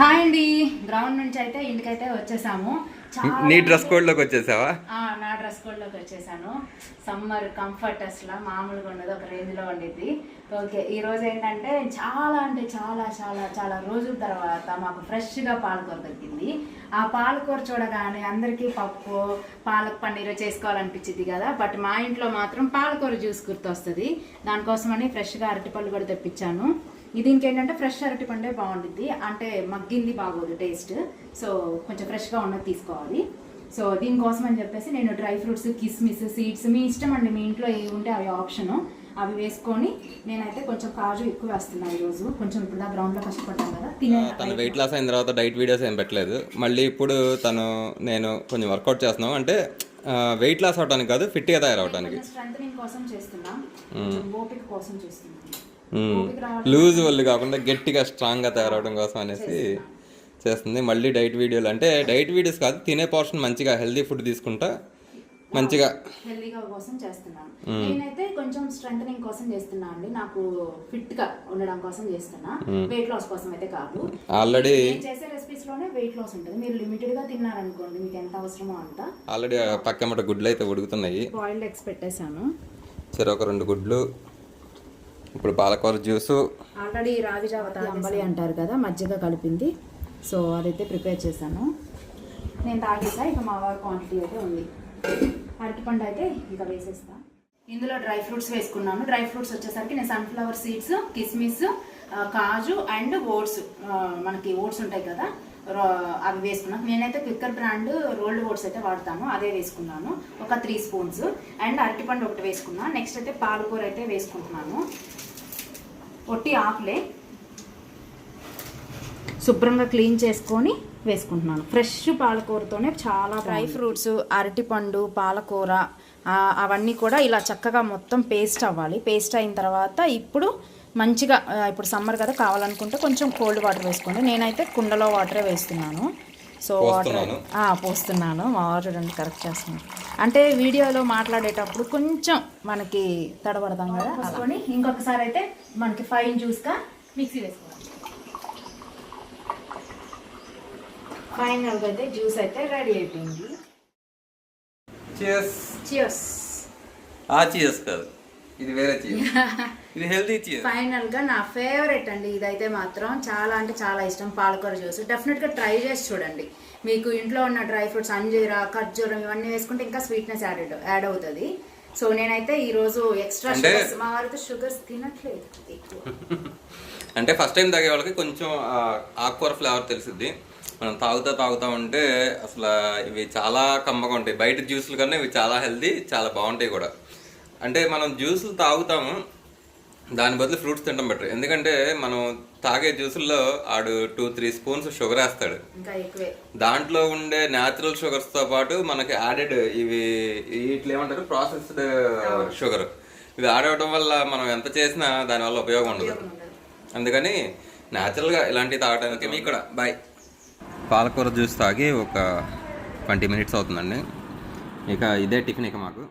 Hi అండి, ground నుంచి అయితే ఇంటికైతే వచ్చేసాము. నీ డ్రెస్ కోడ్ లోకి వచ్చేసావా? నా డ్రెస్ కోడ్ లోకి వచ్చేసాను. సమ్మర్ కంఫర్ట్ అసలు మామూలుగా ఉండదు, ఒక రేంజ్ లో ఉండిద్ది. ఓకే, ఈ రోజు ఏంటంటే చాలా అంటే చాలా చాలా చాలా రోజుల తర్వాత మాకు ఫ్రెష్ గా పాలకూర దొరికింది. ఆ పాలకూర చూడగానే అందరికీ పప్పు పాలక్ పన్నీర్ చేసుకోవాలనిపించింది కదా, బట్ మా ఇంట్లో మాత్రం పాలకూర జ్యూస్ గుర్తొస్తుంది. దానికోసమని ఫ్రెష్ గా అరటిపళ్ళు కూడా తెప్పించాను. దీనికి ఏంటంటే ఫ్రెష్ అరటిపండే బాగుంటుంది, అంటే మగ్గింది బాగోదు టేస్ట్. సో కొంచెం ఫ్రెష్గా ఉన్నది తీసుకోవాలి. సో దీనికోసం అని చెప్పేసి నేను డ్రై ఫ్రూట్స్, కిస్మిస్, సీడ్స్ మీ ఇష్టం అండి, మీ ఇంట్లో ఏవి ఉంటే అవి ఆప్షను, అవి వేసుకొని నేనైతే కొంచెం కాజు ఎక్కువ వేస్తున్నాను ఈరోజు. కొంచెం ఇప్పుడు గ్రౌండ్లో కష్టపడ్డాను కదా. తను వెయిట్ లాస్ అయిన తర్వాత డైట్ వీడియోస్ ఏం పెట్టలేదు. మళ్ళీ ఇప్పుడు నేను కొంచెం వర్కౌట్ చేస్తున్నాను, అంటే వెయిట్ లాస్ అవడానికి కాదు, ఫిట్గా తయారవడానికి. స్ట్రెంథనింగ్ కోసం చేస్తున్నా, ఓపిక కోసం చేస్తున్నాను. లూజ్ ఒళ్ళు కాకుండా గట్టిగా స్ట్రాంగ్గా తయారవడం కోసం అనేసి చేస్తుంది. మళ్ళీ డైట్ వీడియోలు అంటే డైట్ వీడియోస్ కాదు, తినే పోర్షన్ మంచిగా హెల్దీ ఫుడ్ తీసుకుంటా మంచిగా హెల్దీగా కోసం చేస్తున్నాను. నేనైతే కొంచెం స్ట్రెంథనింగ్ కోసం చేస్తున్నా అండి, నాకు ఫిట్ గా ఉండడం కోసం చేస్తున్నా, వెయిట్ లాస్ కోసం అయితే కాదు. ఆల్రెడీ చేసే రెసిపీస్ లోనే వెయిట్ లాస్ ఉంటుంది. మీరు లిమిటెడ్ గా తిన్నారనుకోండి, మీకు ఎంత అవసరమో అంత. ఆల్రెడీ పక్కమట గుడ్లు అయితే ఉడుకుతున్నాయి. బాయిల్డ్ ఎగ్స్ పెట్టేశాను, సరే ఒక 2 గుడ్లు. ఇప్పుడు పాలకూర జ్యూసు ఆల్రెడీ రాగి జావ అంబలి అంటారు కదా, మజ్జిగ కలిపింది. సో అదైతే ప్రిపేర్ చేశాను, నేను తాగేసా. ఇక మా వారి క్వాంటిటీ అయితే ఉంది. అరటిపండు అయితే ఇంకా వేసేస్తా. ఇందులో డ్రై ఫ్రూట్స్ వేసుకున్నాను. డ్రై ఫ్రూట్స్ వచ్చేసరికి నేను సన్ఫ్లవర్ సీడ్స్, కిస్మిస్, కాజు అండ్ ఓట్స్, మనకి ఓట్స్ ఉంటాయి కదా, అవి వేసుకున్నాను. నేనైతే క్విక్కర్ బ్రాండ్ రోల్డ్ ఓట్స్ అయితే వాడతాను, అదే వేసుకున్నాను. ఒక 3 స్పూన్స్. అండ్ అరటిపండు ఒకటి వేసుకున్నాను. నెక్స్ట్ అయితే పాలకూర అయితే వేసుకుంటున్నాను. ఒట్టి ఆకులే శుభ్రంగా క్లీన్ చేసుకొని వేసుకుంటున్నాను. ఫ్రెష్ పాలకూరతోనే చాలా డ్రై ఫ్రూట్స్, అరటిపండు, పాలకూర అవన్నీ కూడా ఇలా చక్కగా మొత్తం పేస్ట్ అవ్వాలి. పేస్ట్ అయిన తర్వాత ఇప్పుడు మంచిగా, ఇప్పుడు సమ్మర్ కదా, కావాలనుకుంటే కొంచెం కోల్డ్ వాటర్ వేసుకోండి. నేనైతే కుండలో వాటరే వేస్తున్నాను. సో వాటర్ పోస్తున్నాను. మా వాటర్ చూడండి కరెక్ట్ చేస్తున్నాను. అంటే వీడియోలో మాట్లాడేటప్పుడు కొంచెం మనకి తడబడతాం కదా, వేసుకొని ఇంకొకసారి అయితే మనకి ఫైన్ జ్యూస్గా మిక్సీ వేసుకోవాలి. ఫైనల్గా అయితే జ్యూస్ అయితే రెడీ అయిపోయింది. ఇది వేరే ఇది హెల్తీ చీజ్. ఫైనల్ గా నా ఫేవరెట్ అండి ఇదైతే మాత్రం, చాలా అంటే చాలా ఇష్టం పాలకూర జ్యూస్. డెఫినెట్ గా ట్రై చేసి చూడండి. మీకు ఇంట్లో ఉన్న డ్రై ఫ్రూట్స్ అంజీరా, ఖర్జూరం ఇవన్నీ వేసుకుంటే ఇంకా స్వీట్నెస్ యాడ్ అవుతుంది. సో నేనైతే ఈ రోజు ఎక్స్ట్రా షుగర్స్, మా వారితో షుగర్స్ తినట్లేదు అంటే ఫస్ట్ టైం తాగే వాళ్ళకి కొంచెం ఆకుకూర ఫ్లేవర్ తెలిసిద్ది. మనం తాగుతా ఉంటే అసలు ఇవి చాలా కమ్మగా ఉంటాయి. బయట జ్యూసుల కన్నా ఇవి చాలా హెల్దీ, చాలా బాగుంటాయి కూడా. అంటే మనం జ్యూసులు తాగుతాము, దాని బదులు ఫ్రూట్స్ తినడం బెటర్. ఎందుకంటే మనం తాగే జ్యూసుల్లో 2-3 స్పూన్స్ షుగర్ వేస్తాడు. దాంట్లో ఉండే న్యాచురల్ షుగర్స్తో పాటు మనకి యాడెడ్ వీటిలో ఏమంటారు, ప్రాసెస్డ్ షుగర్. ఇవి యాడ్ అవ్వడం వల్ల మనం ఎంత చేసినా దానివల్ల ఉపయోగం ఉండదు. అందుకని న్యాచురల్గా ఇలాంటివి తాగడానికి మీ ఇక్కడ బాయ్. పాలకూర జ్యూస్ తాగి ఒక 20 మినిట్స్ అవుతుందండి. ఇక ఇదే టిఫిన్ ఇక మాకు.